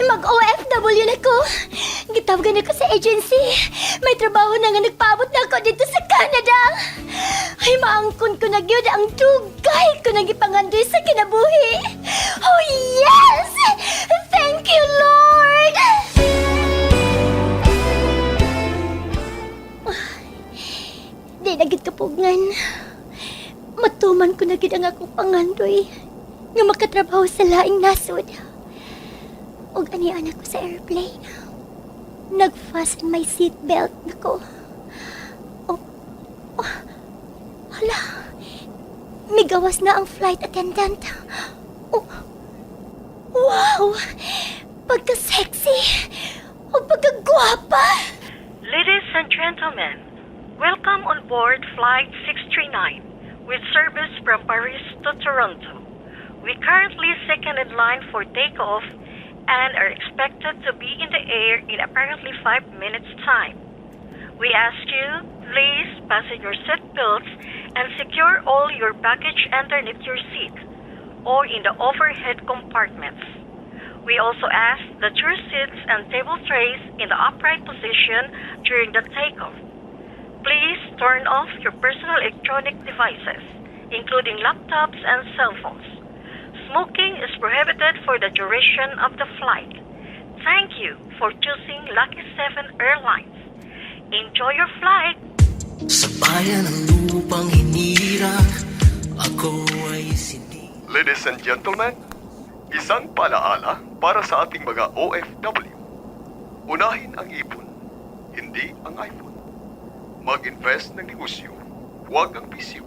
Mag-OFW na ko. Gitawagan ako sa agency. May trabaho na nga nagpaabot na ako dito sa Canada. Ay, maangkon ko na gyud ang dugay ko nang ipangandoy sa kinabuhi. Oh, yes! Thank you, Lord! Di na gid kapugngan. Matuman ko na gid ang akong pangandoy nga makatrabaho sa laing nasod. Og ani anak ko sa airplane. Nag-fasten my seatbelt nako. Oh, hala. Migawas na ang flight attendant. Oh, wow! Pagka-sexy! O pagka-gwapa! Ladies and gentlemen, welcome on board Flight 639 with service from Paris to Toronto. We currently second in line for takeoff and are expected to be in the air in apparently 5 minutes' time. We ask you, please fasten your seatbelts and secure all your baggage underneath your seat or in the overhead compartments. We also ask that your seats and table trays in the upright position during the takeoff. Please turn off your personal electronic devices, including laptops and cell phones. Smoking is prohibited for the duration of the flight. Thank you for choosing Lucky 7 Airlines. Enjoy your flight! Sa bayan ng lupang hinirang, ako ay sindi. Ladies and gentlemen, isang paalaala para sa ating mga OFW. Unahin ang ipon, hindi ang iPhone. Mag-invest ng negosyo, huwag ang bisyo.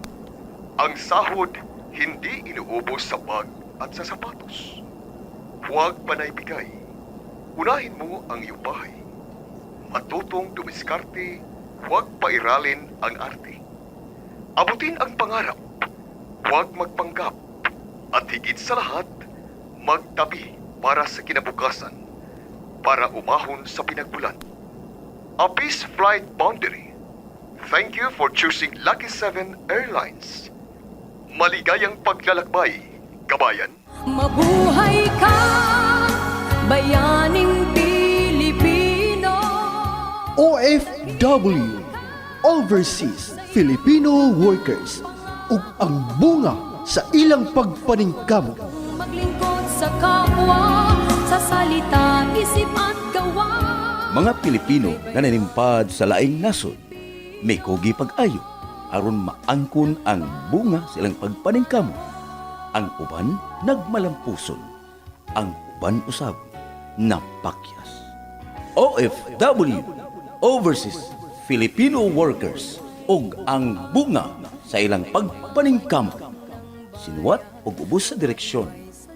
Ang sahod, hindi inuubos sa bag at sa sapatos. Huwag panay bigay. Unahin mo ang iyong bahay. Matutong dumiskarte, huwag pairalin ang arte. Abutin ang pangarap, huwag magpanggap. At higit sa lahat, magtabi para sa kinabukasan, para umahon sa pinagmulan. A peace flight boundary. Thank you for choosing Lucky 7 Airlines. Maligayang paglalakbay, kabayan. Mabuhay ka, bayaning Pilipino. OFW, Overseas Filipino Workers, ug ang bunga sa ilang pagpaningkamot. Maglingkod sa kapwa, sa salita, isip at gawa. Mga Pilipino nga nanimpad sa laing nasod, may kugi pag-ayo aron maangkon ang bunga sa ilang pagpaningkamot. Ang uban nagmalampuson, ang uban usab napakyas. OFW, Overseas Filipino Workers, ug ang bunga sa ilang pagpaningkamot. Sinuwat ug ubos sa direksyon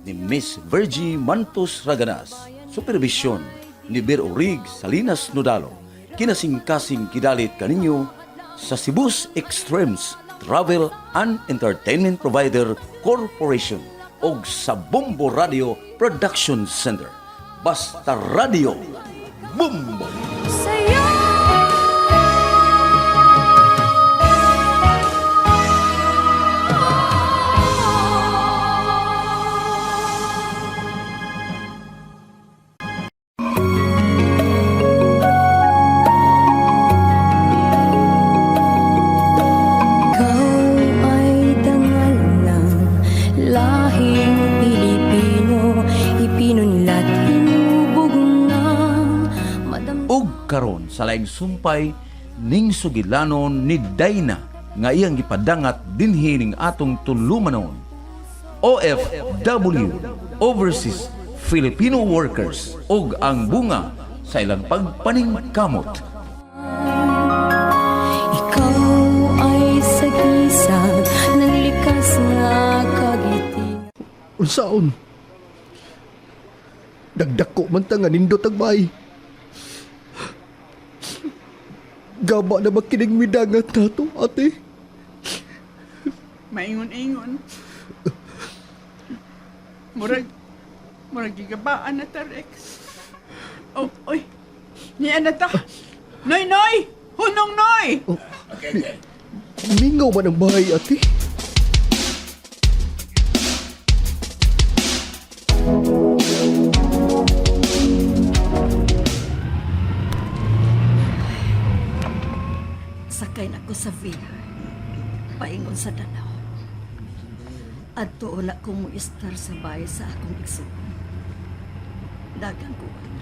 ni Miss Virgie Mantos Raganas, supervisyon ni Bir Orig Salinas Nodalo, kinasing-kasing kidalit kaninyo sa Cebu's Extremes Travel and Entertainment Provider Corporation o sa Bombo Radio Production Center. Basta Radio, Bombo! Sa'yo. Karon sa laing sumpay ning sugilanon ni Dayna nga iyang gipadangat dinhi ning atong tulumanon. OFW, Overseas Filipino Workers, ug ang bunga sa ilang pagpaningkamot. Ikaw ay sagisag ng likas na kagiting. Unsaon? Dagdako man ta nga nindot ang bahay. Gaba na makinig midangat na to, ate. Maingon-ingon. Murag gigabaan na ta, Rex. Oh, oy. Niya na ta. Noy, Noy! Hunong, Noy! Oh, mingaw man ang bahay, ate. ko sa VR. Paingon sa Danao. At doon ako mo istar sa bahay sa akong igsuon. Dagang kuwan.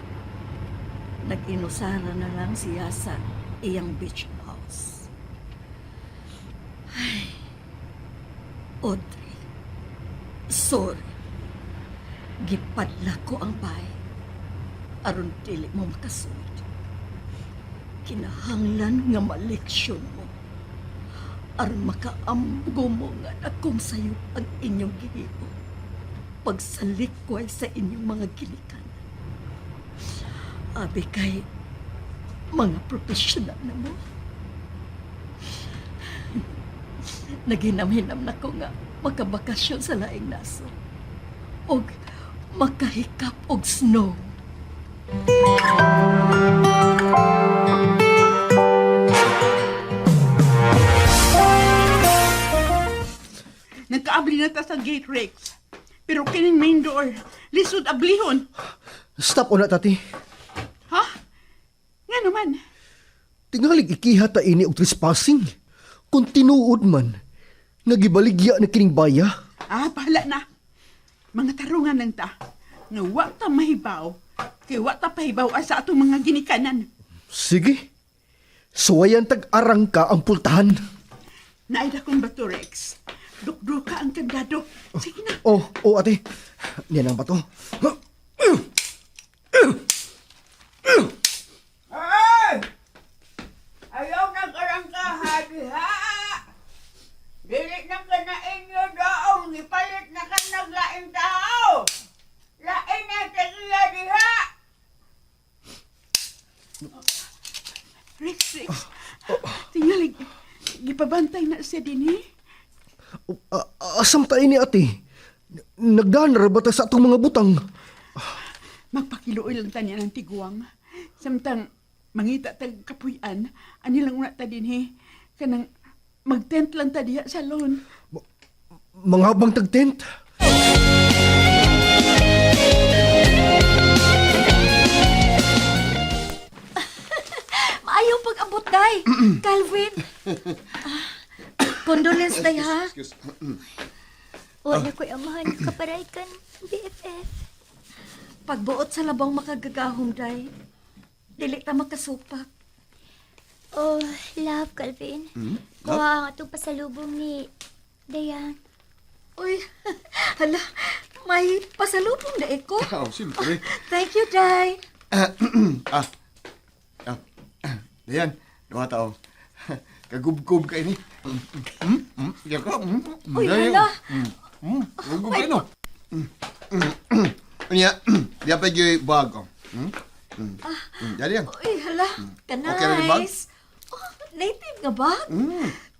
Nag-inusara na lang siya sa iyang beach house. Ay, Audrey, sorry. Gipadla ko ang bahay. Aron dili mo makasud. Kinahanglan nga maleksyon mo. Aron makaamgo mo nga akong sayo ang inyong gihimo. Pagsalikway sa inyong mga gilikanan. Abi kay mga profesional na mo. Naginam-hinam na ko nga makabakasyon sa laing naso. Og makahikap og snow. Nagkaabli na ta sa gate, Rex. Pero kining main door, lisod ablihon. Stop una, tati. Ha? Nga naman. Tingalig ikiha ta ini og trespassing. Kung tinuod man, nagibaligya na kining baya. Bahala na. Mga tarungan lang ta. Nga wa ta mahibaw. Kay wa ta pahibaw sa atong mga ginikanan. Sige. Suwayan tag-arang ka ang pultahan. Naida kong bato, Rex. Dukduka ang kandado. Sige na. Oh, ate. Yan ang bato. Ay! Ayaw nag-arangka, ha? Dili na ka na inyo daong. Ipalit na ka naglaing tao. Lain na tagiya diha. Rex. Tingalig. Gipabantay na siya din, eh. Asam tayo ni ate. Nagdaan na ba ta sa atong mga butang? Magpakiluoy lang tanya ng tiguang. Samtang mangita tag kapuyan, anilang una ta din, he. Kanang mag-tent lang ta diha sa lawn. Mga bang tag-tent? Maayong pag-abot, day. Calvin. Condolence, day, ha? Wala ko'y amahan kaparaykan, BFF. Pagbuot sa labang makagagahom, day. Dili ta makasupak. Oh, love, Calvin. Kuha ang atong pasalubong ni Dayan. Uy, hala, may pasalubong na ko. Siyempre. Thank you, day. Dayan, mga tao. Kagubgob ka ini. Diyan ka. Uy, hala. Kagubgob ka, no? Unya, diyan pa yung bago. Dali yan. Uy, hala. Ka-nice. Okay na rin, bag? Oh, native nga ba?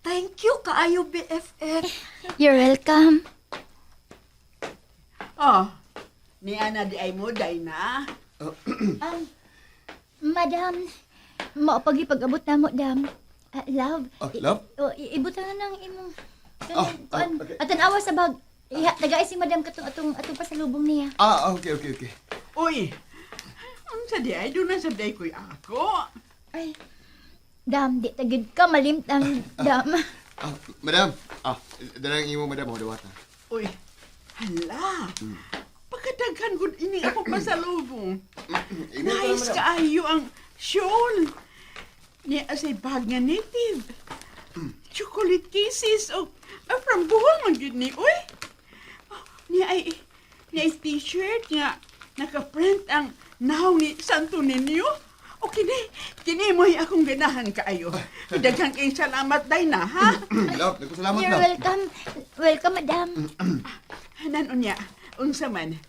Thank you, kaayo, BFF. You're welcome. Ni Ana di ay mo, day na. Madam, maupag-ipag-abot na mo, dam. Love. Love? Ibutan na ng imong... Okay. At tanawa sa bag. Nagay si madam atong pasalubong niya. Okay. Uy, ang sa di ay, doon na sa day ko'y ako. Ay, dam, di tagid ka malimtang, dam. Madam. Dalang imo, madam. Dawata. Uy, hala. Pagkadaghan ko ini ako pasalubong. Nice kaayo ang shawl. Niya asay bag nga native. Chocolate kisses o from Bohol man gyud ni. Uy. Niya ay t-shirt nga naka-print ang nahaw ni Santo Niño. O kini mo akong ganahan kaayo. Daghang kay salamat day na, ha? Love, nagkusalamat You're na. welcome. Welcome, madam. Hanan unya, unsa man.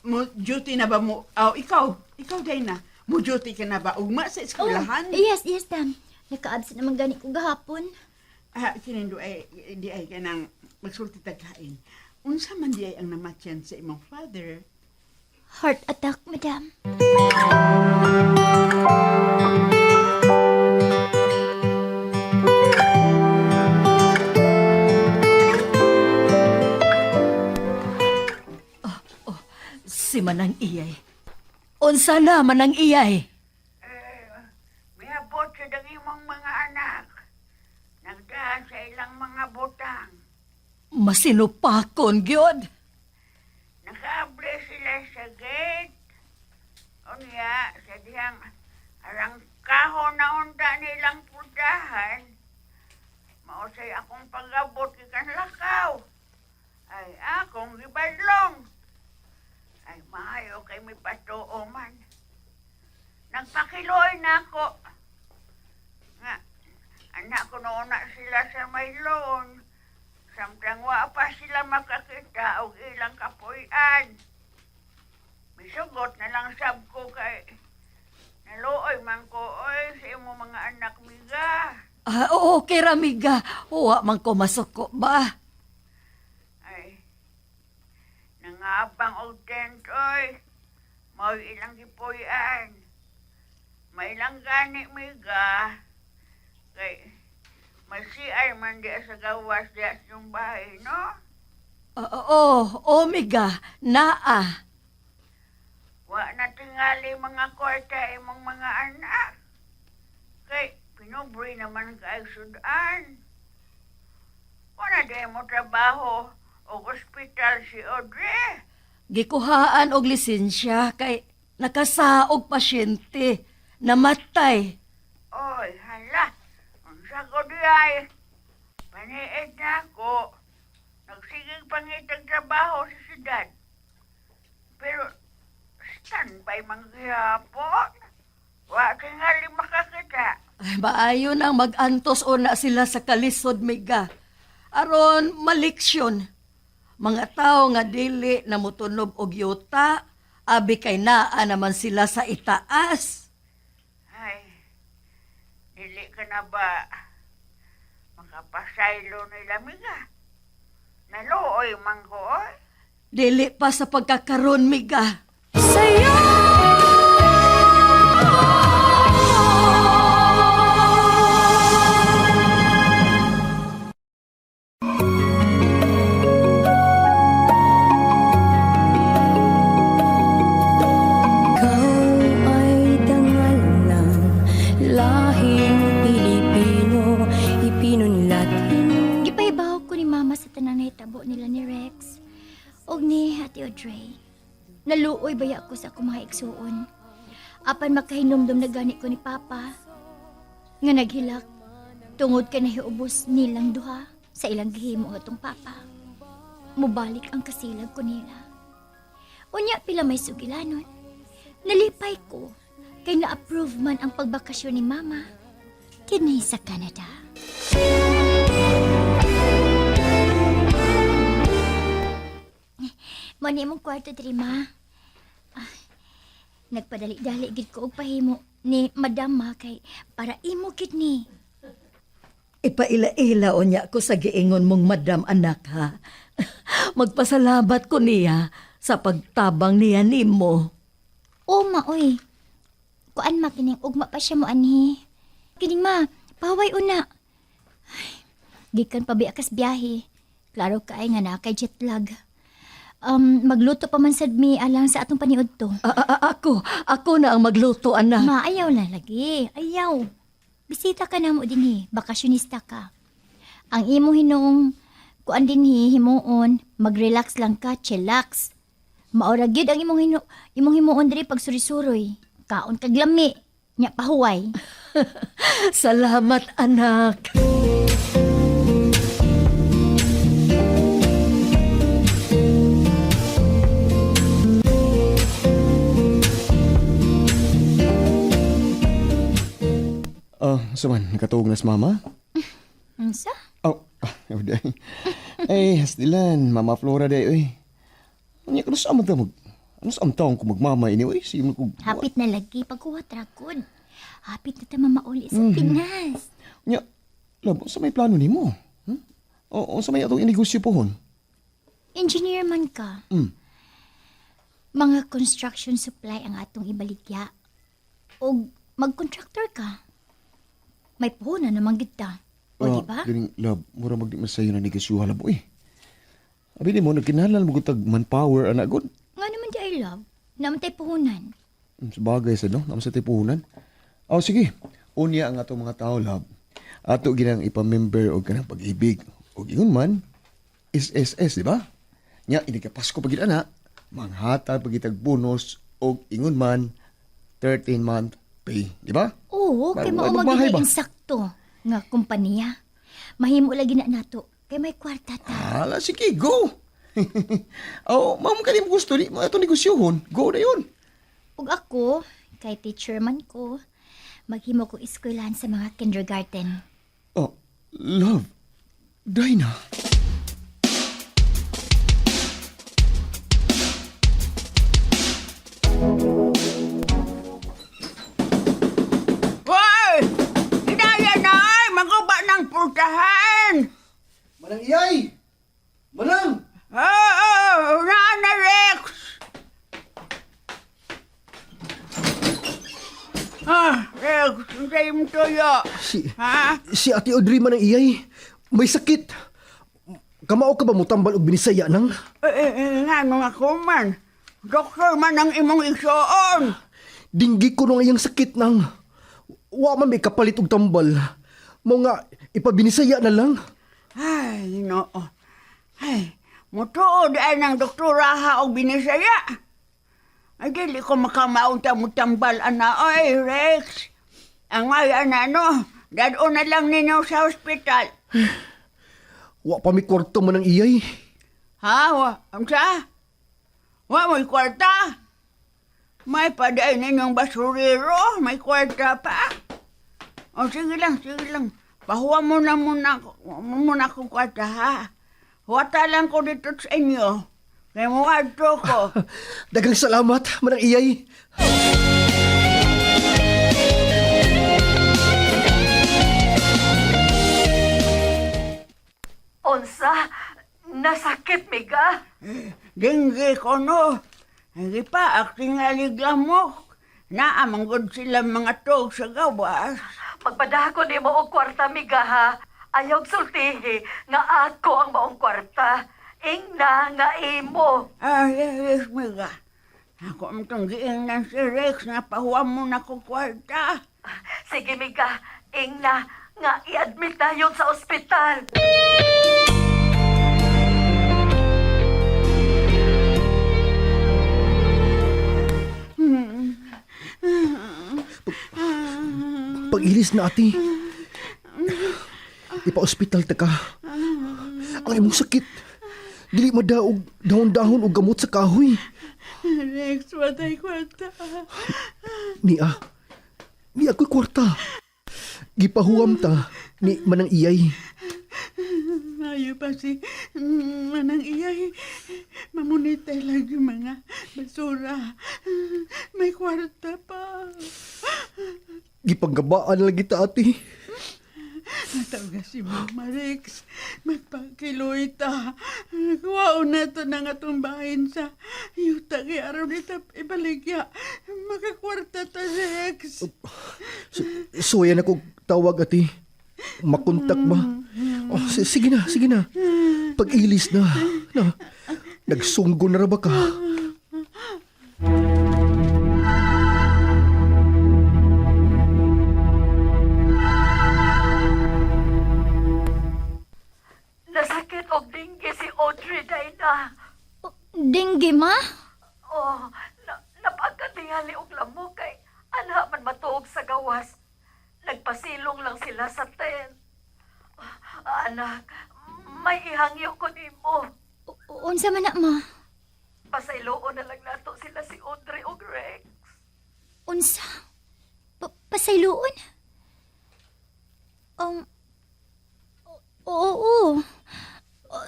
Mo duty na ba mo? Ikaw day na. Mo duty ka na ba ugma sa eskwelahan? Yes, dam. Naka-absent naman gani ko gahapon. Kinindo ay di ay kanang magsulti tagkain. Unsa man di ay ang namatyan sa imong father? Heart attack, madam. Si Manang Iyay. Unsa na, Manang Iyay? Mihabot sa dang imong mga anak. butang. Masinupakon, gyud. Nakable sila sa gate. Unya, sa dihang arang kahon na unta nilang pudahan. Mausay akong pagabot ikan lakaw. Ay akong gibadlong. Ay maayo kay may patuo man. Nagpakiloy na ako. Nga, anak ko noon na sila sa may loan. Samtang wa pa sila makakita og ilang kapuy-an. Misugot na lang sab ko kay naluoy man ko oy sa imo mga anak miga. Okay, Ramiga. Huwa man ko masuko ba? Ay, nangabang og tent oy. Mao ilang gipuy-an. May ilang gani miga. Kay may CR man di sa gawas di sa yung bahay, no? Omega, naa. Wa na tingali mga kwarta imong mga anak. Kay pinubri naman kay sudan. Wala di mo trabaho o ospital si Audrey. Gikuhaan og lisensya kay nakasaog pasyente. Namatay. Oy, hala. Unsa ko di ay. Paniid na ako. Nagsigig pangitag trabaho sa siyudad. Pero standby manghihapon. Wa tingali makakita. Ay, maayo nang mag-antos una sila sa kalisod, Miga. Aron maliksyon. Mga tao nga dili na mutunob og yuta, abi kay naa naman sila sa itaas. Ay, dili ka na ba makapasaylo nila miga? Naluoy man ko, oy. Dili pa sa pagkakaroon, Miga. Sa'yo Gipaibaw ko ni Mama sa tanang nahitabo nila ni Rex. Og ni Ate Audrey. Naluoy baya ko sa akong mga igsuon. Apan makahinumdum na gani ko ni Papa. Nga naghilak. Tungod ka nahiubos nilang duha sa ilang gihimo atong Papa. Mubalik ang kasilag ko nila. Unya pila may sugilanon. Nalipay ko kay na-approve man ang pagbakasyon ni Mama kini sa Canada. Mani mong kwarto diri, Ma. Nagpadali-dali gid ko og pahimo ni Madam Ma kay para imo gid ni. Ipaila-ila unya ko sa giingon mong madam anak ha. Magpasalamat ko niya sa pagtabang niya nimo. O ma oy. Kuan ma kining ugma pa siya mo anhi. Kining ma, paway una. Ay, gikan pa biakas biyahe. Klaro kay nga na kay jet lag. Magluto pa man sad mi alang sa atong paniud to. Ako na ang magluto, anak. Ma, ayaw na lagi. Ayaw. Bisita ka na mo dinhi, bakasyonista ka. Ang imo hinuong kuan dinhi himuon, mag-relax lang ka, chillax. Maura gyud ang imong himuon diri pag suri-suroy. Kaon kag lami, nya pahuway. Salamat, anak. Saman, nakatuog na si Mama? Unsa? Day. Ay, hastilan, Mama Flora day, oy. Ano ka sa amang taong ko magmama ini, oy. Sige ko. Hapit na lagi pagkuwat rakod. Hapit na ta mamauli sa Pinas. Nya, labo, sa may plano nimo? O sa may atong inegosyo pohon? Engineer man ka. Mga construction supply ang atong ibaligya. O mag-contractor ka. May puhunan naman kita. O, di ba? Galing, lab, mura magdi masayo na negosyo halabo, eh. Abi mo, nagkinahanglan mo gutag manpower, anak, good. Nga naman di I love. Naman tayo puhunan. Sabagay sa, no? Naman sa tipuhunan. Sige. Unya ang atong mga tao, lab. Ato ginang ipamember o kanang pag-ibig. O ingon man, SSS, di ba? Nya, inikapas ko pagid ana, manghata pagitag bonus o ingon man, 13-month pay, di ba? Oo, kay mao Magbahay ba? insakto nga kompanya. Mahimo lagi na nato kay may kwarta ta. Hala, sige, go! Oh, ma'am, kani mo gusto ni mo itong negosyohon. Go na yun. Ug ako, kay teacher man ko, maghimo ko eskwelahan sa mga kindergarten. Oh, love. Dina. Hoy! Inaya na ay! Maguba ng pultahan! Manang iyay! Manang! Oo! Nana Rex! Rex, hintay mo tuyo. Ha? Si Ate Audrey man ang iyay. May sakit. Kamao ka ba mo tambal og binisaya nang? Nga mga kuman. Doktor man ang imong igsoon. Dinggi ko nung iyang sakit nang. Wa man may kapalit og tambal. Mo nga ipabinisaya na lang. Ay, no. Ay, mutuod ay ng doktoraha og binisaya. Ay, dili ko makamaunta mo tambal, ana. Ay, Rex. Ang ngayon, ano, dado na lang ninyo sa ospital. Wa pa may kwarto man ang iyay. Ha? Ang sa? Wa mo'y kwarta? May paday ninyong basurero? May kwarta pa? O, sige lang, sige lang. Pahuwa mo na muna akong kwarta, ha? Huwata lang ko dito sa inyo. Kaya mo adto ko. Dagang salamat man ang iyay. Unsa? Nasakit, Miga? Dinggi ko, no. Hindi pa, acting aliglamok. Naamanggod sila mga tog sa gawas. Magpadako ni mo og kwarta, Miga, ha? Ayaw sultihi nga ako ang maong kwarta. Ingna nga imo. Yes, Miga. Ako ang tanggiing ng si Rex na pahuwa mo na ko kwarta. Sige, Miga. Ingna nga i-admit na yun sa ospital. Pag-ilis na ate. Ipa-ospital ta ka. Ang imong sakit. Dili madaog dahon-dahon og gamot sa kahoy. Rex, watay kwarta. Ni ako'y kwarta. Gipahuwam ta ni manang iyay. Ayaw pa si manang iyay. Mamunitay lang yung mga basura. May kwarta pa. Gipanggabaan lagi ta ate. Natawag si Mama Rex. Magpakiloy ta. Kuwaon na to na nga tumbahin sa yuta kay araw nita ibaligya. Makakwarta ta, Rex. So yan ako tawag ate. Makontak ba? Oh, sige na, sige na. Pag-ilis na. Nagsunggo na ra ba ka? Nasakit og dinggi si Audrey, Dina. Dinggi, ma? Oh, napagkatingali og lamok kay ana man matuog sa gawas. Nagpasilong lang sila sa tent. Anak, may ihangyo ko nimo. Unsa man na, ma? Pasayloon na lang nato sila si Audrey og Rex. Unsa? Pasayloon? Oo.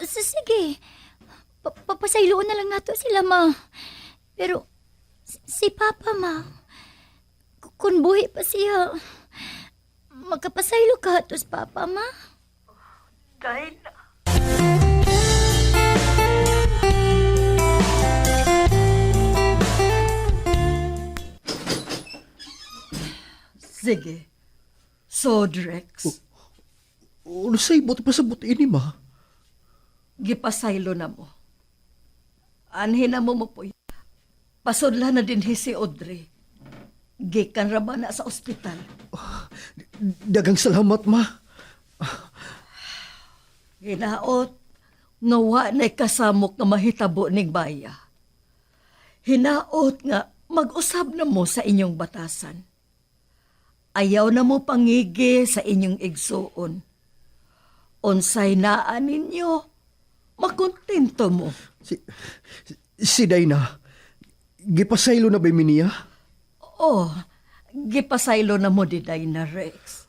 Sige. Papasayloon na lang nato sila, ma. Pero, si Papa, ma. Kung buhay pa siya, magkapasaylo ka hatos, Papa, ma. Dina. Sige. Sodrex. Ano say, buti pa sa buti ini, ma? Gipasaylo na mo. Anhin na mo po. Pasodla na din si Audrey. Gikan ra ba na sa ospital? Dagang salamat, ma. Hinaot, nga wa na'y kasamok nga mahitabo ning baya. Hinaot nga mag-usab na mo sa inyong batasan. Ayaw na mo pangigi sa inyong igsuon. Unsay naa ninyo, makontento mo. Si Dayna, gipasaylo na ba niya? Oh, gipasaylo na mo di na Rex.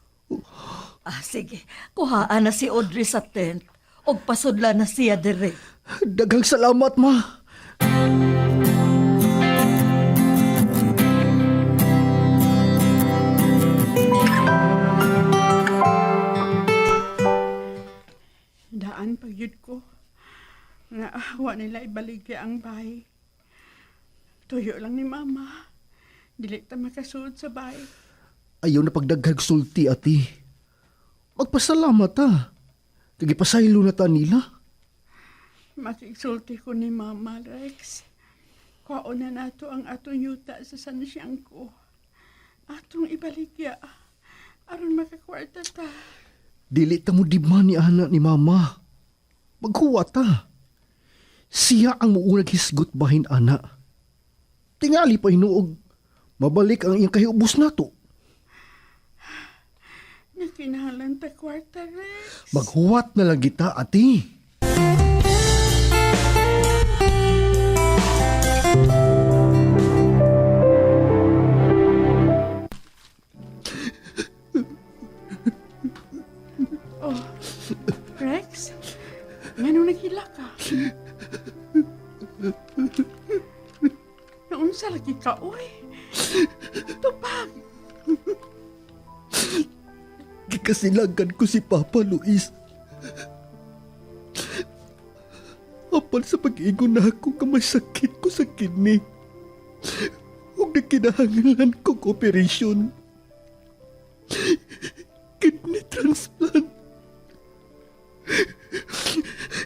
Sige, kuhaan na si Audrey sa tent og pasudla na siya dire. Daghang salamat, ma. Daan pagyud ko. Nga wa nila ibaligya ang bahay. Tuyo lang ni mama. Dili ta makasuod sa bahay. Ayaw na pagdaghag sulti, ati. Magpasalamat, ha. Kagipasaylo na ta nila. Makiksulti ko ni Mama Rex. Kwaon na nato ang atong yuta sa sansyang ko. Atong ibaligya. Aron makakwarta ta. Dili ta mo dibma ni anak ni mama. Maghuwa ta. Siya ang muunag hisgot bahin ana. Tingali pa hinuog. Mabalik ang iyang kahiubos nato. Nakinahalan ta kwarta, Rex. Maghuwat na lang kita, ati. Oh, Rex? Ngano naghila ka? Naunsa lagi ka, oy? Tupag! Gikasilagan ko si Papa Luis. Apal sa pag-iingon na ako ka may sakit ko sa kidney. Huwag na kinahangalan kong operasyon. Kidney transplant.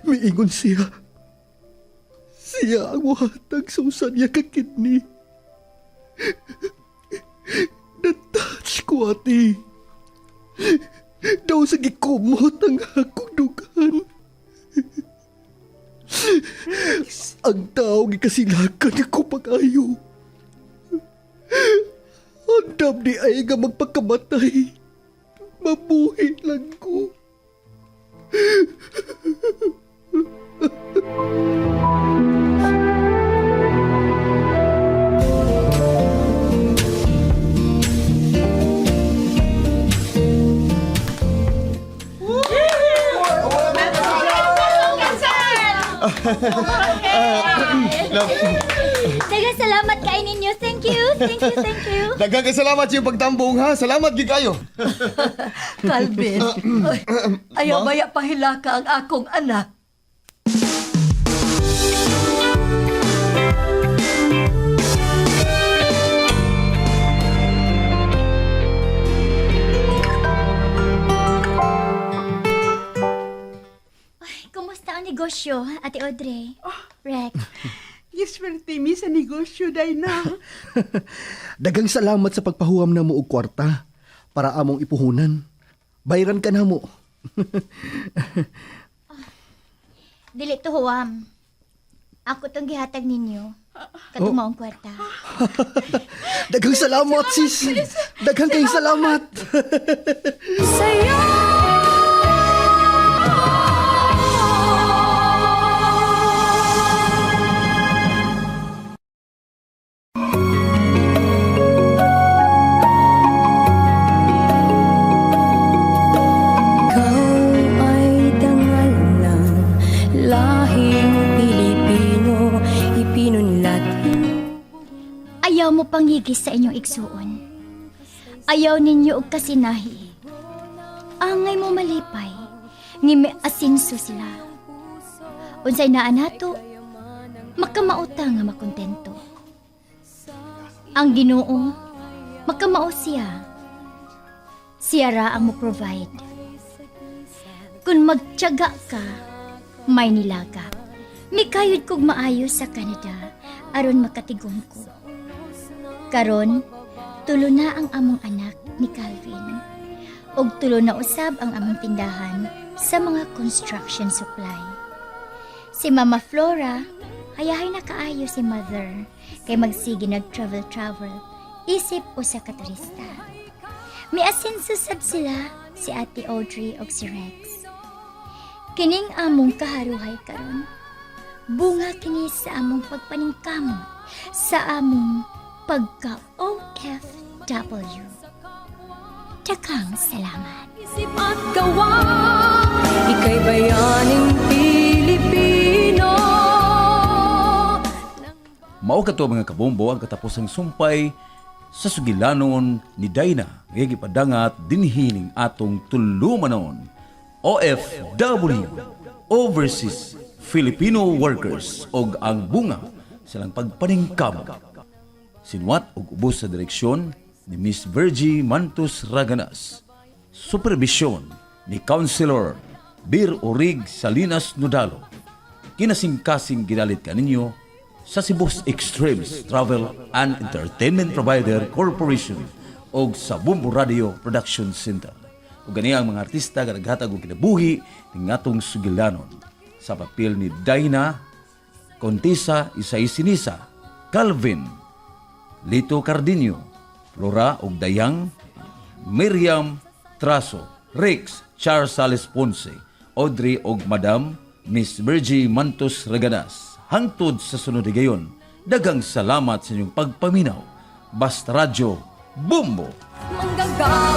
Miingon siya. Siya ang muhatag sa usan niya ka kidney. Na-touch ko, ati. Daw sa gikumot ang akong dugan. Ang tao gikasilakan ako pag-ayo. Andam di ay nga magpakamatay. Mabuhi lang ko. Daghang salamat kay ninyo. Thank you. Daghang kasalamat sa iyong pagtambong, ha? Salamat, gikayo. Calvin, ayaw baya pahilaka ang akong anak. Kumusta ang negosyo, Ate Audrey? Rex. Giswerte mi sa negosyo, Dayna. Daghang salamat sa pagpahuam na mo og kwarta para among ipuhunan. Bayran ka na mo. Dili to huwam. Ako tong gihatag ninyo. Katumaong kwarta. Daghang salamat, sis. Daghang kayong salamat. Ayaw mo pangigis sa inyong igsuon. Ayaw ninyo og kasinahi. Angay mo malipay, ni may asinso sila. Unsay naa nato, makamauta nga makontento. Ang Ginoo, makamao siya. Siya ra ang mo-provide. Kung magtiyaga ka, may nilaga. Mikayod kog maayo sa Canada, aron makatigom ko. Karon, tulo na ang among anak ni Calvin. Og tulo na usab ang among tindahan sa mga construction supply. Si Mama Flora, hayahay na kaayo si Mother kay magsige nag-travel, isip usa ka turista. May asenso sad sila si Ate Audrey o si Rex. Kining among kaharuhay karon, bunga kini sa among pagpaningkamot sa among pagka-OFW. Dakang salamat. Isip at gawa, ika'y bayaning Pilipino. Mao kato mga kabombo ang katapusang sumpay sa sugilanon ni Dina nga gipadangat dinhining atong tulumanon OFW, Overseas Filipino Workers og ang bunga silang pagpaningkamot. Sinwat og ubos sa direksyon ni Miss Virgie Mantos Raganas. Supervisyon ni Councilor Bir Orig Salinas Nodalo. Kinasingkasing ginalit kaninyo sa Cebu's Extremes Travel and Entertainment Provider Corporation o sa Bumbo Radio Production Center. O gani ang mga artista nga naghatag og kinabuhi ng atong sugilanon sa papel ni Dina, Contisa Isay Sinisa, Calvin, Lito Cardinio, Flora og Dayang, Miriam Traso, Rex Charles Sales Ponce, Audrey og Madam Miss Virgie Mantos Raganas. Hangtod sa sunod gayon, dagang salamat sa inyong pagpaminaw. Basta Radyo, Bumbo! Manggagawa